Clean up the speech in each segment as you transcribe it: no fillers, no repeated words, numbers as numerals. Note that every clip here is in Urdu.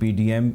PDM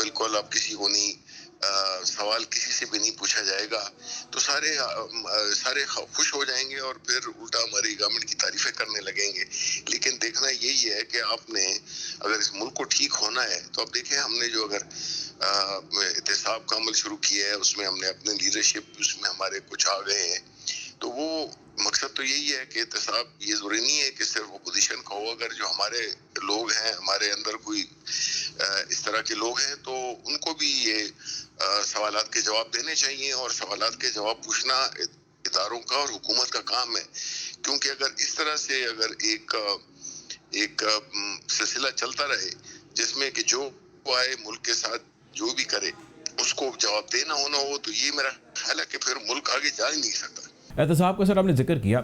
بالکل اب کسی کو نہیں سوال کسی سے بھی نہیں پوچھا جائے گا تو سارے خوش ہو جائیں گے اور پھر الٹا ہماری گورنمنٹ کی تعریفیں کرنے لگیں گے. لیکن دیکھنا یہی ہے کہ آپ نے اگر اس ملک کو ٹھیک ہونا ہے تو اب دیکھیں ہم نے جو اگر احتساب کا عمل شروع کیا ہے اس میں ہم نے اپنے لیڈرشپ اس میں ہمارے کچھ آ گئے ہیں تو وہ مقصد تو یہی ہے کہ احتساب یہ ضروری نہیں ہے کہ صرف اپوزیشن کا ہو. اگر جو ہمارے لوگ ہیں ہمارے اندر کوئی اس طرح کے لوگ ہیں تو ان کو بھی یہ سوالات کے جواب دینے چاہیے اور سوالات کے جواب پوچھنا اداروں کا اور حکومت کا کام ہے. کیونکہ اگر اس طرح سے اگر ایک سلسلہ چلتا رہے جس میں کہ جو آئے ملک کے ساتھ جو بھی کرے اس کو جواب دینا ہونا ہو تو یہ میرا خیال ہے کہ پھر ملک آگے جا ہی نہیں سکتا. احتساب کا سر آپ نے ذکر کیا،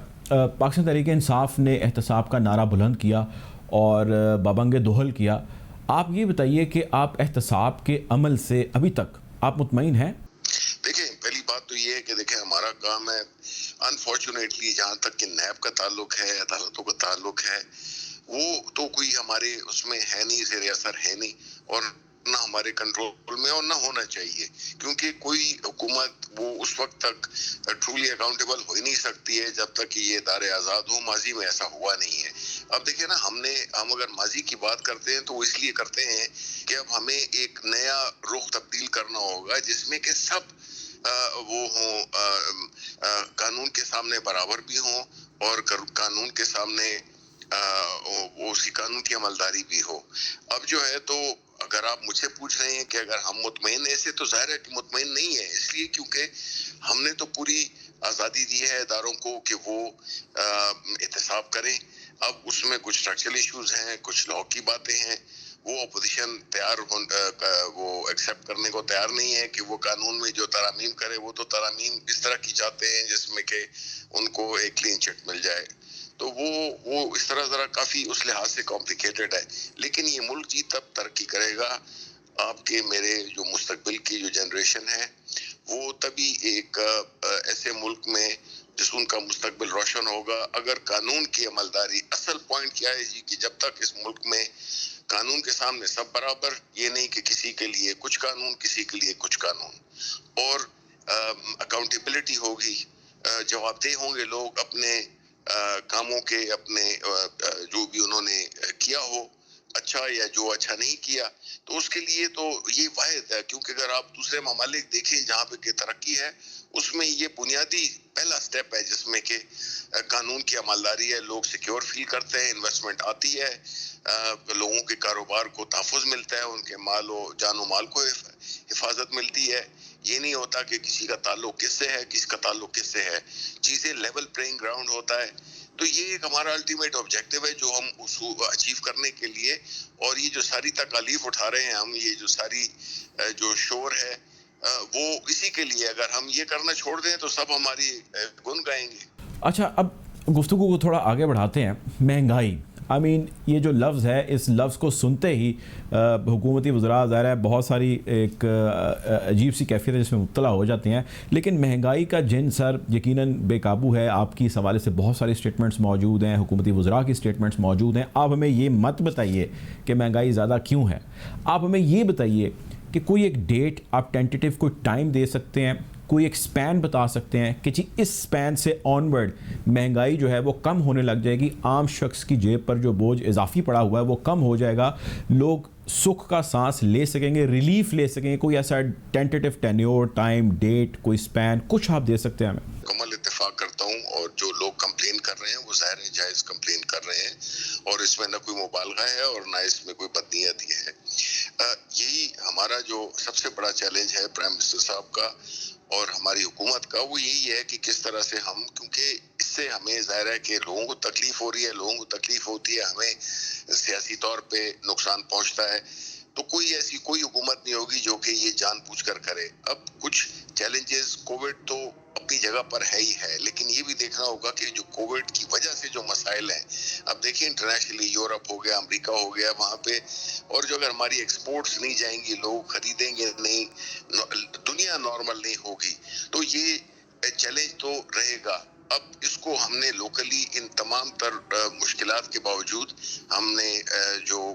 پاکستان تحریک انصاف نے احتساب کا نعرہ بلند کیا اور بابنگ دہل کیا. آپ یہ بتائیے کہ آپ احتساب کے عمل سے ابھی تک آپ مطمئن ہیں؟ دیکھیں پہلی بات تو یہ ہے کہ دیکھیں ہمارا کام ہے انفارچونیٹلی جہاں تک کہ نیب کا تعلق ہے عدالتوں کا تعلق ہے وہ تو کوئی ہمارے اس میں ہے نہیں، زیر اثر ہے نہیں اور نہ ہمارے کنٹرول میں اور نہ ہونا چاہیے کیونکہ کوئی حکومت وہ اس وقت تک ٹرولی اکاؤنٹیبل ہو ہی نہیں سکتی ہے جب تک کہ یہ ادارے آزاد ہوں. ماضی میں ایسا ہوا نہیں ہے. اب دیکھیں نا ہم اگر ماضی کی بات کرتے ہیں تو وہ اس لیے کرتے ہیں کہ اب ہمیں ایک نیا رخ تبدیل کرنا ہوگا جس میں کہ سب وہ ہوں قانون کے سامنے برابر بھی ہوں اور قانون کے سامنے وہ اسی قانون کی عملداری بھی ہو. اب جو ہے تو اگر آپ مجھ سے پوچھ رہے ہیں کہ اگر ہم مطمئن ایسے تو ظاہر ہے کہ مطمئن نہیں ہے اس لیے کیونکہ ہم نے تو پوری آزادی دی ہے اداروں کو کہ وہ احتساب کریں. اب اس میں کچھ اسٹرکچرل ایشوز ہیں، کچھ لاء کی باتیں ہیں، وہ اپوزیشن وہ ایکسیپٹ کرنے کو تیار نہیں ہے کہ وہ قانون میں جو ترامیم کرے وہ تو ترامیم اس طرح کی چاہتے ہیں جس میں کہ ان کو ایک کلین چٹ مل جائے. تو وہ اس طرح ذرا کافی اس لحاظ سے کمپلیکیٹڈ ہے. لیکن یہ ملک جی تب ترقی کرے گا آپ کے میرے جو مستقبل کی جو جنریشن ہے وہ تبھی ایک ایسے ملک میں جس ان کا مستقبل روشن ہوگا اگر قانون کی عملداری. اصل پوائنٹ کیا ہے جی کہ جب تک اس ملک میں قانون کے سامنے سب برابر، یہ نہیں کہ کسی کے لیے کچھ قانون کسی کے لیے کچھ قانون، اور اکاؤنٹیبلٹی ہوگی، جواب دہ ہوں گے لوگ اپنے کاموں کے، اپنے جو بھی انہوں نے کیا ہو اچھا یا جو اچھا نہیں کیا تو اس کے لیے تو یہ واحد ہے. کیونکہ اگر آپ دوسرے ممالک دیکھیں جہاں پہ کہ ترقی ہے اس میں یہ بنیادی پہلا سٹیپ ہے جس میں کہ قانون کی عملداری ہے، لوگ سیکیور فیل کرتے ہیں، انویسٹمنٹ آتی ہے، لوگوں کے کاروبار کو تحفظ ملتا ہے، ان کے مال و جان و مال کو حفاظت ملتی ہے. یہ نہیں ہوتا کہ کسی کا تعلق کس سے ہے کس کا تعلق کس سے ہے، چیزیں لیول پلینگ گراؤنڈ ہوتا ہے. تو یہ ایک ہمارا الٹیمیٹ آبجیکٹیو ہے جو ہم اچیو کرنے کے لیے، اور یہ جو ساری تکالیف اٹھا رہے ہیں ہم، یہ جو ساری جو شور ہے وہ اسی کے لیے. اگر ہم یہ کرنا چھوڑ دیں تو سب ہماری گن گائیں گے. اچھا، اب گفتگو کو تھوڑا آگے بڑھاتے ہیں. مہنگائی، یہ جو لفظ ہے اس لفظ کو سنتے ہی حکومتی وزراء ظاہر ہے بہت ساری ایک عجیب سی کیفیت ہے جس میں مبتلا ہو جاتے ہیں. لیکن مہنگائی کا جن سر یقیناً بے قابو ہے. آپ کی اس حوالے سے بہت ساری اسٹیٹمنٹس موجود ہیں، حکومتی وزراء کی اسٹیٹمنٹس موجود ہیں. آپ ہمیں یہ مت بتائیے کہ مہنگائی زیادہ کیوں ہے، آپ ہمیں یہ بتائیے کہ کوئی ایک ڈیٹ آپ ٹینٹیٹیو کوئی ٹائم دے سکتے ہیں، کوئی ایک سپین بتا سکتے ہیں کہ جی اس سپین سے آنورڈ مہنگائی جو ہے وہ کم ہونے لگ جائے گی، عام شخص کی جیب پر جو بوجھ اضافی پڑا ہوا ہے وہ کم ہو جائے گا، لوگ سکھ کا سانس لے سکیں گے، ریلیف لے سکیں گے. کوئی ایسا ٹینٹیٹیو ٹینیور، ٹائم، ڈیٹ، کوئی سپین کچھ آپ دے سکتے ہیں ہمیں؟ مکمل اتفاق کرتا ہوں، اور جو لوگ کمپلین کر رہے ہیں وہ ظاہر ہے جائز کمپلین کر رہے ہیں اور اس میں نہ کوئی مبالغہ ہے اور نہ اس میں کوئی بدنیتی ہے. یہی ہمارا جو سب سے بڑا چیلنج ہے پرائم منسٹر صاحب کا اور ہماری حکومت کا، وہ یہی ہے کہ کس طرح سے ہم، کیونکہ اس سے ہمیں ظاہر ہے کہ لوگوں کو تکلیف ہو رہی ہے، لوگوں کو تکلیف ہوتی ہے، ہمیں سیاسی طور پہ نقصان پہنچتا ہے. تو ایسی کوئی حکومت نہیں ہوگی جو کہ یہ جان بوجھ کر کرے. اب کچھ چیلنجز کووڈ تو اپنی جگہ پر ہے ہی ہے، لیکن یہ بھی دیکھنا ہوگا کہ جو کووڈ کی وجہ سے جو مسائل ہیں، اب دیکھیں انٹرنیشنلی یورپ ہو گیا، امریکہ ہو گیا، وہاں پہ اور جو اگر ہماری ایکسپورٹس نہیں جائیں گی، لوگ خریدیں گے نہیں، دنیا نارمل نہیں ہوگی، تو یہ چیلنج تو رہے گا. اب اس کو ہم نے لوکلی ان تمام تر مشکلات کے باوجود ہم نے جو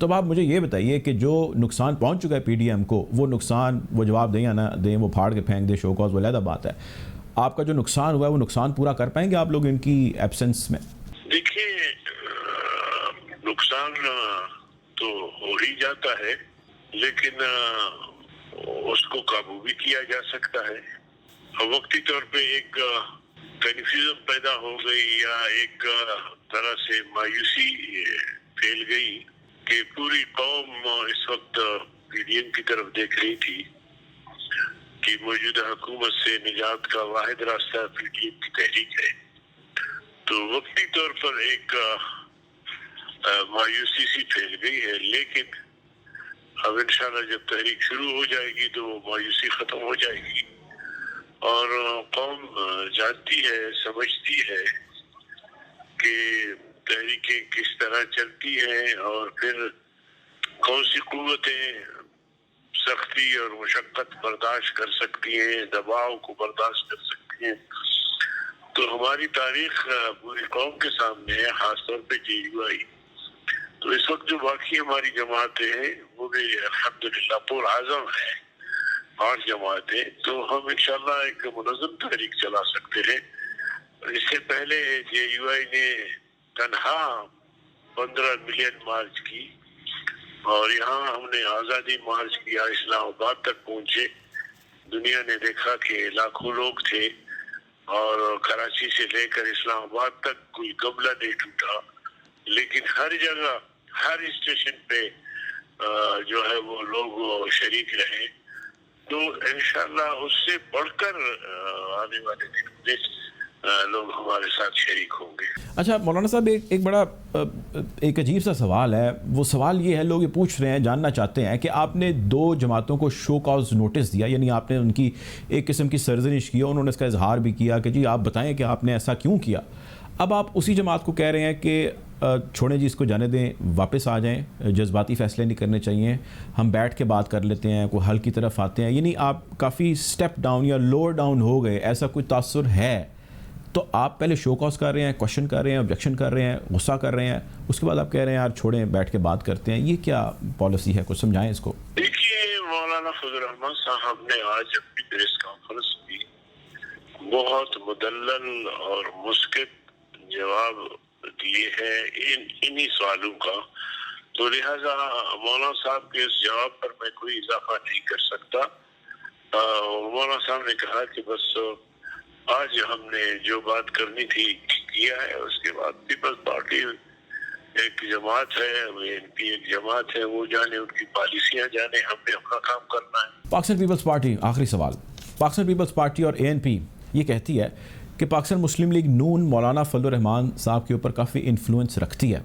تو اب آپ مجھے یہ بتائیے کہ جو نقصان پہنچ چکا ہے پی ڈی ایم کو، وہ نقصان وہ جواب دیں یا نہ دیں، وہ پھاڑ کے پھینک دیں، شو کاز، وہ علیحدہ بات ہے. آپ کا جو نقصان ہوا ہے وہ نقصان پورا کر پائیں گے آپ لوگ ان کی ایبسنس میں؟ دیکھیے نقصان تو ہو ہی جاتا ہے، لیکن اس کو قابو بھی کیا جا سکتا ہے. وقتی طور پہ ایک کنفیوژن پیدا ہو گئی یا ایک طرح سے مایوسی پھیل گئی کہ پوری قوم اس وقت پی ڈی ایم کی طرف دیکھ رہی تھی کہ موجودہ حکومت سے نجات کا واحد راستہ پی ڈی ایم کی تحریک ہے. تو وقتی طور پر ایک مایوسی سی پھیل گئی ہے، لیکن اب انشاءاللہ جب تحریک شروع ہو جائے گی تو وہ مایوسی ختم ہو جائے گی، اور قوم جانتی ہے، سمجھتی ہے کہ تحریکیں کس طرح چلتی ہیں اور پھر کون سی قوتیں سختی اور مشقت برداشت کر سکتی ہیں، دباؤ کو برداشت کر سکتی ہیں. تو ہماری تاریخ پوری قوم کے سامنے ہے، خاص طور پہ جے یو آئی. تو اس وقت جو باقی ہماری جماعتیں ہیں وہ بھی الحمدللہ پرعزم ہیں، 8 جماعتیں. تو ہم انشاءاللہ ایک منظم تحریک چلا سکتے ہیں. اس سے پہلے جے یو آئی نے تنہا 15 ملین مارچ کی، اور یہاں ہم نے آزادی مارچ کیا، اسلام آباد تک پہنچے. دنیا نے دیکھا کہ لاکھوں لوگ تھے، اور کراچی سے لے کر اسلام آباد تک کوئی قبلہ نہیں ٹوٹا، لیکن ہر جگہ ہر اسٹیشن پہ جو ہے وہ لوگ شریک رہے. تو انشاءاللہ اس سے بڑھ کر آنے والے دن میں لوگ ہمارے ساتھ شریک ہوں گے. اچھا مولانا صاحب، ایک بڑا ایک عجیب سا سوال ہے. وہ سوال یہ ہے، لوگ یہ پوچھ رہے ہیں، جاننا چاہتے ہیں کہ آپ نے 2 جماعتوں کو شو کاز نوٹس دیا، یعنی آپ نے ان کی ایک قسم کی سرزنش کی، انہوں نے اس کا اظہار بھی کیا کہ جی آپ بتائیں کہ آپ نے ایسا کیوں کیا. اب آپ اسی جماعت کو کہہ رہے ہیں کہ چھوڑیں جی، اس کو جانے دیں، واپس آ جائیں، جذباتی فیصلے نہیں کرنے چاہیے، ہم بیٹھ کے بات کر لیتے ہیں، کوئی حل کی طرف آتے ہیں. یعنی آپ کافی سٹیپ ڈاؤن یا لوور ڈاؤن ہو گئے، ایسا کوئی تاثر ہے. تو آپ پہلے شو کاز کر رہے ہیں، کوشچن کر رہے ہیں، آبجیکشن کر رہے ہیں، غصہ کر رہے ہیں، اس کے بعد آپ کہہ رہے ہیں یار چھوڑیں، بیٹھ کے بات کرتے ہیں. یہ کیا پالیسی ہے؟ کچھ سمجھائیں اس کو. دیکھیے مولانا فضل الرحمان صاحب نے آج اپنی پریس کانفرنس کی بہت مدلل اور مسکت جواب دیے ہیں انہی سوالوں کا. تو لہذا مولانا صاحب کے اس جواب پر میں کوئی اضافہ نہیں کر سکتا. مولانا صاحب نے کہا کہ بس آج ہم نے جو بات کرنی تھی کیا ہے. اس کے بعد پیپلز پارٹی ایک جماعت ہے، ANP ایک جماعت ہے، وہ جانے ان کی پالیسیاں جانے، ہم نے اپنا کام کرنا ہے. پاکستان پیپلز پارٹی، آخری سوال، پاکستان پیپلز پارٹی اور ANP یہ کہتی ہے کہ پاکستان مسلم لیگ نون مولانا فضل الرحمان صاحب کے اوپر کافی انفلوئنس رکھتی ہے.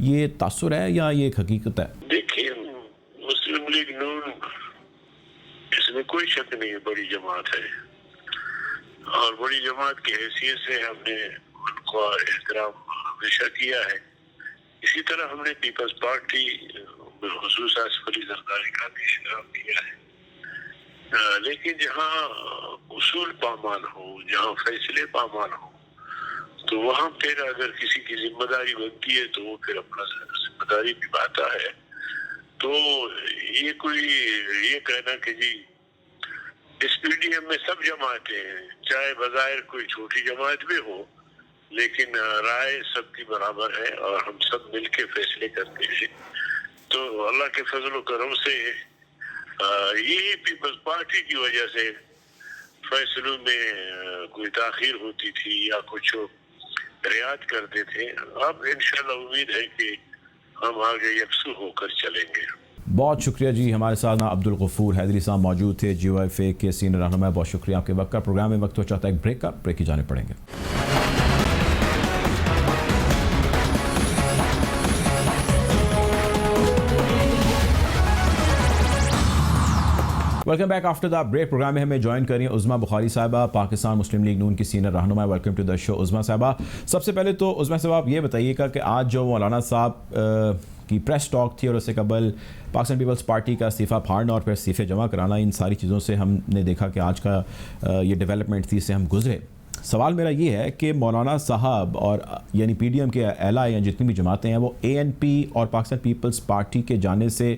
یہ تاثر ہے یا یہ ایک حقیقت ہے؟ دیکھیے مسلم لیگ نون، اس میں کوئی شک نہیں ہے، بڑی جماعت ہے، اور بڑی جماعت کی حیثیت سے ہم نے ان کو احترام ہمیشہ کیا ہے. اسی طرح ہم نے پیپلز پارٹی بالخصوص آصف علی زرداری کا بھی احترام کیا ہے. لیکن جہاں اصول پامال ہو، جہاں فیصلے پامال ہو، تو وہاں پھر اگر کسی کی ذمہ داری بنتی ہے تو وہ پھر اپنا ذمہ داری نبھاتا ہے. تو یہ کہنا کہ جی اس پی ڈی ایم میں سب جماعتیں ہیں، چاہے بظاہر کوئی چھوٹی جماعت بھی ہو، لیکن رائے سب کی برابر ہے اور ہم سب مل کے فیصلے کرتے ہیں. تو اللہ کے فضل و کرم سے یہی پیپلز پارٹی کی وجہ سے فیصلوں میں کوئی تاخیر ہوتی تھی یا کچھ رعایت کرتے تھے. اب انشاءاللہ امید ہے کہ ہم آگے یکسو ہو کر چلیں گے. بہت شکریہ جی. ہمارے ساتھ عبدالغفور حیدری صاحب موجود تھے، GYFA کے سینئر رہنما. بہت شکریہ آپ کے وقت کا. پروگرام میں وقت ہو چاہتا ہے ایک بریک کا، بریک کی جانے پڑیں گے. Welcome back after the break. Programme میں ہمیں جوائن کر رہی ہیں عظمیٰ بخاری صاحبہ، پاکستان مسلم لیگ نون کی سینئر رہنما. ویلکم ٹو دا شو عظمیٰ صاحبہ. سب سے پہلے تو عظمیٰ صاحب آپ یہ بتائیے گا کہ آج جو مولانا صاحب کی پریس ٹاک تھی اور اس سے قبل پاکستان پیپلز پارٹی کا استعفیٰ پھاڑنا اور پھر استعفے جمع کرانا، ان ساری چیزوں سے ہم نے دیکھا کہ آج کا یہ ڈیولپمنٹ تھی، اس سے ہم گزرے. سوال میرا یہ ہے کہ مولانا صاحب اور یعنی پی ڈی ایم کے اعلیٰ یا جتنی بھی جماعتیں ہیں وہ اے این پی اور پاکستان پیپلز پارٹی کے جانے سے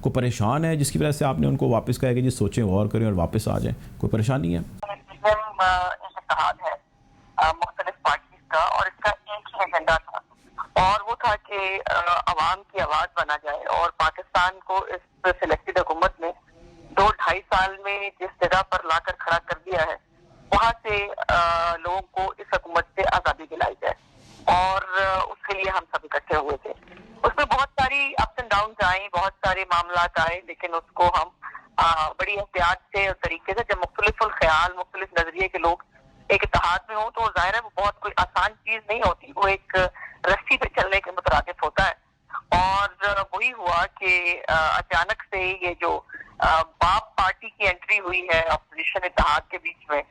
کوئی پریشان ہے جس کی وجہ سے آپ نے ان کو واپس کہا کہ جی سوچیں غور کریں اور واپس آ جائیں؟ کوئی پریشانی ہے؟ ایک اتحاد ہے مختلف پارٹیز کا اور اس کا ایک ہی ایجنڈا تھا اور وہ تھا کہ عوام کی آواز بنا جائے اور پاکستان کو اس سلیکٹڈ حکومت نے 2-2.5 سال میں جس جگہ پر لا کر کھڑا کر دیا ہے وہاں سے لوگوں کو اس حکومت سے آزادی دلائی جائے اور اس کے لیے ہم سب اکٹھے ہوئے تھے. اس میں بہت ساری اپس اینڈ ڈاؤنز آئیں, بہت سارے معاملات آئے, لیکن اس کو ہم بڑی احتیاط سے اور طریقے سے, جب مختلف الخیال مختلف نظریے کے لوگ ایک اتحاد میں ہوں تو ظاہر ہے وہ بہت کوئی آسان چیز نہیں ہوتی, وہ ایک رسی پہ چلنے کے مترادف ہوتا ہے. اور وہی ہوا کہ اچانک سے یہ جو باپ پارٹی کی انٹری ہوئی ہے اپوزیشن اتحاد کے بیچ میں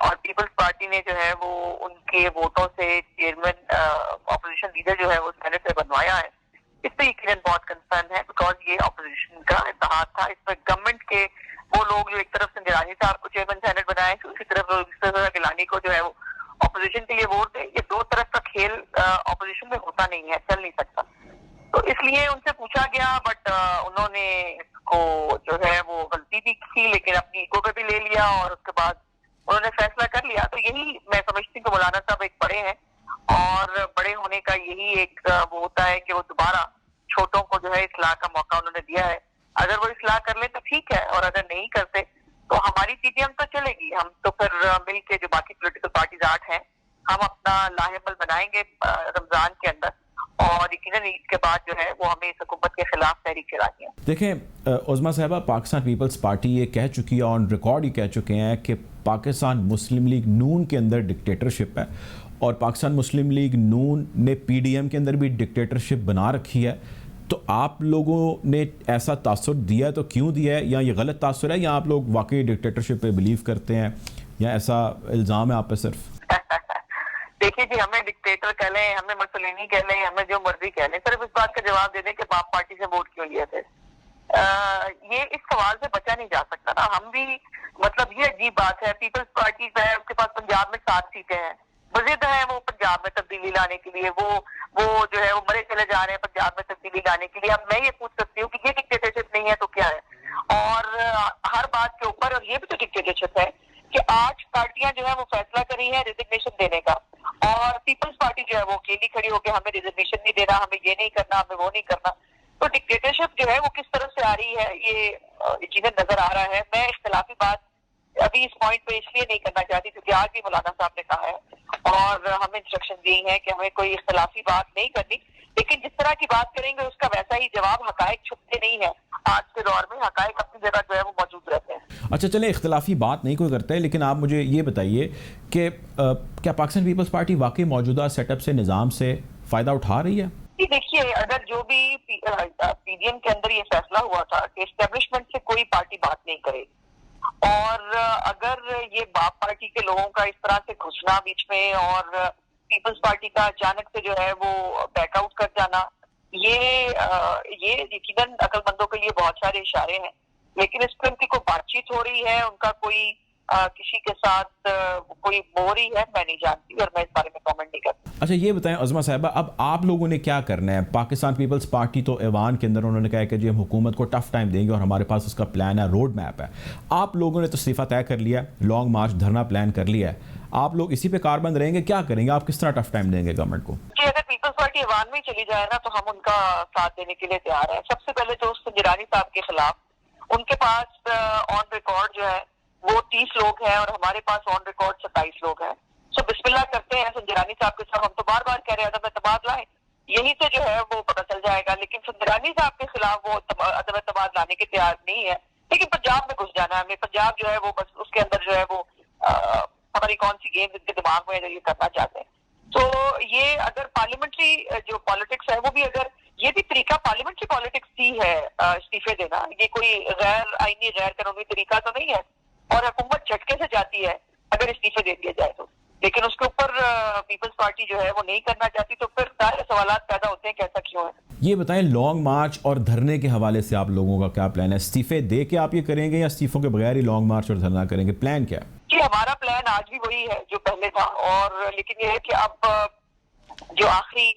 اور پیپلز پارٹی نے جو ہے وہ ان کے ووٹوں سے چیئرمین اپوزیشن لیڈر جو ہے وہ سینٹ سے بنوایا ہے, اس پہ یقیناً بہت کنسرن ہے بیکاز یہ اپوزیشن کا اتحاد تھا. اس میں گورنمنٹ کے وہ لوگ جو ایک طرف سے گیلانی صاحب کو چیئرمین سینٹ بنائے, دوسری طرف گیلانی کو جو ہے وہ اپوزیشن کے لیے ووٹ دیں, یہ دو طرف کا کھیل اپوزیشن میں ہوتا نہیں ہے, چل نہیں سکتا. تو اس لیے ان سے پوچھا گیا بٹ انہوں نے اس کو جو ہے وہ غلطی بھی کی لیکن اپنی ایگو پہ بھی لے لیا اور اس کے بعد انہوں نے فیصلہ کر لیا. تو یہی میں سمجھتی ہوں کہ مولانا صاحب ایک بڑے ہیں اور بڑے ہونے کا یہی ایک وہ ہوتا ہے کہ وہ دوبارہ چھوٹوں کو جو ہے اصلاح کا موقع انہوں نے دیا ہے. اگر وہ اصلاح کر لیں تو ٹھیک ہے اور اگر نہیں کرتے تو ہماری پی ٹی ایم تو چلے گی. ہم تو پھر مل کے جو باقی پولیٹیکل پارٹیز ہیں ہم اپنا لاہے عمل بنائیں گے رمضان کے اندر اور یقیناً عید کے بعد جو ہے وہ ہمیں اس حکومت کے خلاف تحریک چلانی ہے. دیکھیں عظمیٰ صاحبہ, پاکستان پیپلز پارٹی یہ کہہ چکی ہے, آن ریکارڈ ہی کہہ چکے ہیں کہ پاکستان مسلم لیگ نون کے اندر ڈکٹیٹرشپ ہے اور پاکستان مسلم لیگ نون نے پی ڈی ایم کے اندر بھی ڈکٹیٹرشپ بنا رکھی ہے. تو آپ لوگوں نے ایسا تاثر دیا ہے تو کیوں دیا ہے, یا یہ غلط تاثر ہے یا آپ لوگ واقعی ڈکٹیٹرشپ پہ بلیو کرتے ہیں یا ایسا الزام ہے آپ پہ صرف؟ دیکھیے جی, ہمیں ڈکٹیٹر کہہ لیں, ہمیں مسولینی کہہ لیں, ہمیں جو مرضی کہہ لیں, صرف اس بات کا جواب دے دیں کہ باپ پارٹی سے ووٹ کیوں لیے تھے. یہ اس سوال سے بچا نہیں جا سکتا نا. ہم بھی مطلب یہ عجیب بات ہے, پیپلز پارٹی ہے اس کے پاس پنجاب میں 7 سیٹیں ہیں, وزید ہیں وہ پنجاب میں تبدیلی لانے کے لیے, وہ جو ہے وہ مرے چلے جا رہے ہیں پنجاب میں تبدیلی لانے کے لیے. اب میں یہ پوچھ سکتی ہوں کہ یہ ڈکٹیٹرشپ نہیں ہے تو کیا ہے؟ اور ہر بات کے اوپر, اور یہ بھی تو ڈکٹیٹرشپ ہے کہ 8 پارٹیاں جو ہے وہ فیصلہ کری ہیں ریزگنیشن دینے کا اور پیپلز پارٹی جو ہے وہ اکیلی کھڑی ہو کے ہمیں ریزگنیشن نہیں دینا, ہمیں یہ نہیں کرنا, ہمیں وہ نہیں کرنا. تو ڈکٹیٹرشپ جو ہے وہ کس طرف سے آ رہی ہے یہ یقیناً نظر آ رہا ہے. میں اختلافی بات ابھی اس پوائنٹ پہ اس لیے نہیں کرنا چاہتی کیونکہ آج بھی مولانا صاحب نے کہا ہے اور ہمیں انسٹرکشن دی ہیں کہ ہمیں کوئی اختلافی بات نہیں کرنی, لیکن جس طرح کی بات کریں گے اس کا ویسا ہی جواب. حقائق چھپتے نہیں ہیں, آج کے دور میں حقائق اپنی جگہ جو ہے وہ موجود رہتے ہیں. اچھا چلیں, اختلافی بات نہیں کوئی کرتا ہے, لیکن آپ مجھے یہ بتائیے کہ کیا پاکستان پیپلز پارٹی واقعی موجودہ سیٹ اپ سے نظام سے فائدہ اٹھا رہی ہے؟ جی دیکھیے, اگر جو بھی پی ڈی ایم کے اندر یہ فیصلہ ہوا تھا کہ اسٹیبلشمنٹ سے کوئی پارٹی بات نہیں کرے اور اگر یہ باپ پارٹی کے لوگوں کا اس طرح سے گھسنا بیچ میں اور پیپلز پارٹی کا اچانک سے جو ہے وہ بیک آؤٹ کر جانا, یہ یقیناً عقل مندوں کے لیے بہت سارے اشارے ہیں, لیکن اس پر ان کی کوئی بات چیت ہو رہی ہے, ان کا کوئی کسی کے ساتھ کوئی ہو رہی ہے, میں نہیں جانتی اور میں اس بارے میں کامنٹ نہیں کرتی. اچھا یہ بتائیں عظمیٰ صاحبہ, اب آپ لوگوں نے کیا کرنا ہے؟ پاکستان پیپلز پارٹی تو ایوان کے اندر انہوں نے کہا ہے کہ جی ہم حکومت کو ٹف ٹائم دیں گے اور ہمارے پاس اس کا پلان ہے, روڈ میپ ہے. آپ لوگوں نے تو استعفیٰ طے کر لیا, لانگ مارچ دھرنا پلان کر لیا ہے, آپ لوگ اسی پہ کاربند رہیں گے, کیا کریں گے آپ؟ کس طرح ٹف ٹائم دیں گے گورنمنٹ کو؟ جی اگر پیپلز پارٹی ایوان میں چلی جائے نا تو ہم ان کا ساتھ دینے کے لیے تیار ہیں. سب سے پہلے تو سنجرانی صاحب کے خلاف ان کے پاس آن ریکارڈ جو ہے وہ 30 لوگ ہیں اور ہمارے پاس آن ریکارڈ 27 لوگ ہیں. سو بسم اللہ کرتے ہیں سنجرانی صاحب کے ساتھ. ہم تو بار بار کہہ رہے ہیں عدم اعتماد لائیں, یہی سے جو ہے وہ پتہ چل جائے گا. لیکن سنجرانی صاحب کے خلاف وہ عدم اعتماد لانے کے تیار نہیں ہے, لیکن پنجاب میں گھس جانا ہے ہمیں. پنجاب جو ہے وہ بس اس کے اندر جو ہے وہ ہماری کون سی گیم ان کے دماغ میں یہ کرنا چاہتے ہیں. تو یہ اگر پارلیمنٹری جو پالیٹکس ہے وہ بھی, اگر یہ بھی طریقہ پارلیمنٹری پالیٹکس ہی ہے استعفے دینا, یہ کوئی غیر آئینی غیر قانونی طریقہ تو نہیں ہے اور حکومت جھٹکے سے جاتی ہے اگر استعفے دے دیا جائے تو. لیکن اس کے اوپر پیپلز پارٹی جو ہے وہ نہیں کرنا چاہتی, تو پھر سارے سوالات پیدا ہوتے ہیں کہ ایسا کیوں ہے. یہ بتائیں لانگ مارچ اور دھرنے کے حوالے سے آپ لوگوں کا کیا پلان ہے؟ استعفے دے کے آپ یہ کریں گے یا استعفوں کے بغیر ہی لانگ مارچ اور دھرنا کریں گے؟ پلان کیا ہے؟ جی ہمارا پلان آج بھی وہی ہے جو پہلے تھا, اور لیکن یہ ہے کہ اب جو آخری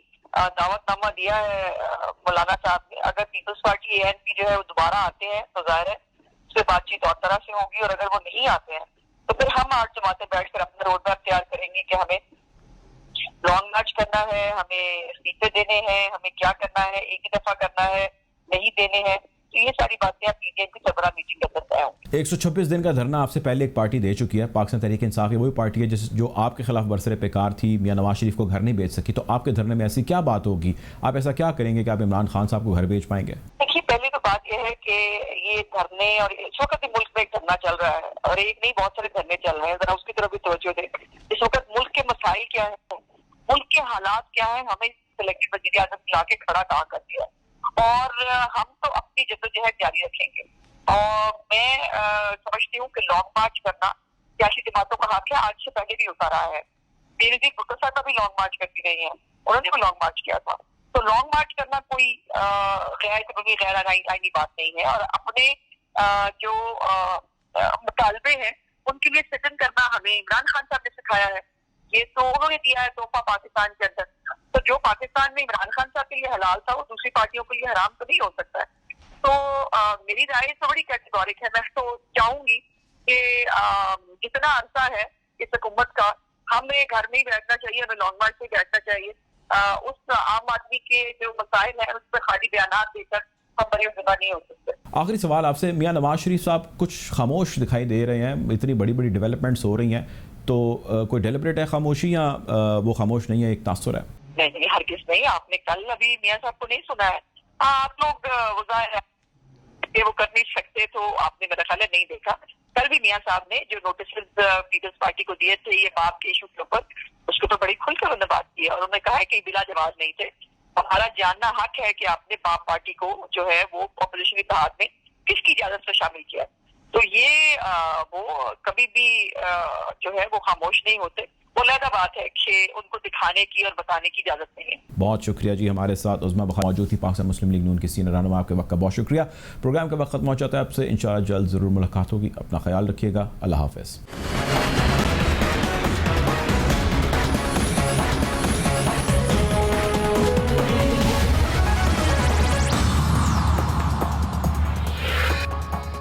دعوت نامہ دیا ہے مولانا صاحب نے, اگر پیپلز پارٹی اے این پی جو ہے وہ دوبارہ آتے ہیں تو ظاہر ہے اس سے بات چیت اور طرح سے ہوگی, اور اگر وہ نہیں آتے ہیں تو پھر ہم 8 جماعتیں بیٹھ کر اپنا روڈ میپ تیار کریں گے کہ ہمیں لانگ مارچ کرنا ہے, ہمیں استعفے دینے ہیں, ہمیں کیا کرنا ہے, ایک ہی دفعہ کرنا ہے, نہیں دینے ہیں. تو یہ ساری باتیں آپ پی ٹی ایم کی سربراہ میٹنگ کر سکتا ہے. 126 دن کا دھرنا آپ سے پہلے ایک پارٹی دے چکی ہے, پاکستان تحریک انصاف. یہ وہی پارٹی ہے جو آپ کے خلاف برسر پیکار تھی, میاں نواز شریف کو گھر نہیں بھیج سکی. تو آپ کے دھرنے میں ایسی کیا بات ہوگی, آپ ایسا کیا کریں گے کہ آپ عمران خان صاحب کو گھر بھیج پائیں گے؟ دیکھیے پہلی تو بات یہ ہے کہ یہ دھرنے, اور اس وقت ملک میں ایک دھرنا چل رہا ہے, اور ایک نہیں بہت سارے دھرنے چل رہے ہیں, ذرا اس کی طرف بھی توجہ دیں. اس وقت ملک کے مسائل کیا ہیں, ملک کے حالات کیا ہیں, ہمیں سلیکٹڈ وزیر اعظم لا کے کھڑا کہاں کر دیا, اور ہم تو اپنی جدوجہد جاری رکھیں گے. اور میں سمجھتی ہوں کہ لانگ مارچ کرنا سیاسی جماعتوں کا حق ہے, آج سے پہلے بھی ہوتا رہا ہے. میرے جی بھٹو صاحب بھی لانگ مارچ کرتی رہی ہیں, انہوں نے بھی لانگ مارچ کیا تھا. تو لانگ مارچ کرنا کوئی غیر آئینی بات نہیں ہے, اور اپنے جو مطالبے ہیں ان کے لیے سٹن کرنا ہمیں عمران خان صاحب نے سکھایا ہے. یہ تو انہوں نے دیا ہے تحفہ پاکستان کے اندر, تو جو پاکستان میں عمران خان صاحب کے لیے حلال تھا وہ دوسری پارٹیوں کے لیے حرام تو نہیں ہو سکتا ہے. تو میری رائے تو بڑی کیٹیگورک ہے. میں تو چاہوں گی کہ جتنا عرصہ ہے اس حکومت کا, ہمیں گھر میں ہی بیٹھنا چاہیے, ہمیں لانگ مارچ میں بیٹھنا چاہیے. اس عام آدمی کے جو مسائل ہیں اس پہ خالی بیانات دے کر ہم بڑے ذمہ نہیں ہو سکتے. آخری سوال آپ سے, میاں نواز شریف صاحب کچھ خاموش دکھائی دے رہے ہیں, اتنی بڑی بڑی ڈیولپمنٹس ہو رہی ہیں, تو کوئی ڈیلیبریٹ ہے خاموشی یا وہ خاموش نہیں ہے, ایک تاثر ہے؟ نہیں, ہرگز نہیں. آپ نے کل ابھی میاں صاحب کو نہیں سنا ہے. آپ لوگ ظاہر ہے کہ وہ کر نہیں سکتے, تو آپ نے میرا خیال ہے نہیں دیکھا. کل بھی میاں صاحب نے جو نوٹسز پیپلز پارٹی کو دیے تھے یہ باپ کے ایشو کے اوپر, اس کے اوپر بڑی کھل کر انہوں نے بات کی ہے, اور انہوں نے کہا ہے کہ بلا جواز نہیں تھے. ہمارا جاننا حق ہے کہ آپ نے باپ پارٹی کو جو ہے وہ اپوزیشن اتحاد میں کس کی اجازت سے شامل کیا. تو یہ وہ کبھی بھی جو ہے وہ خاموش نہیں ہوتے. وہ علیحدہ بات ہے کہ ان کو دکھانے کی اور بتانے کی اجازت نہیں ہے. بہت شکریہ جی. ہمارے ساتھ عظمیٰ بخار موجود تھی, پاکستان مسلم لیگ نون کی سینئر رہنما. آپ کے وقت کا بہت شکریہ. پروگرام کا وقت ختم ہو جاتا ہے, آپ سے انشاءاللہ جلد ضرور ملاقات ہوگی. اپنا خیال رکھیے گا. اللہ حافظ.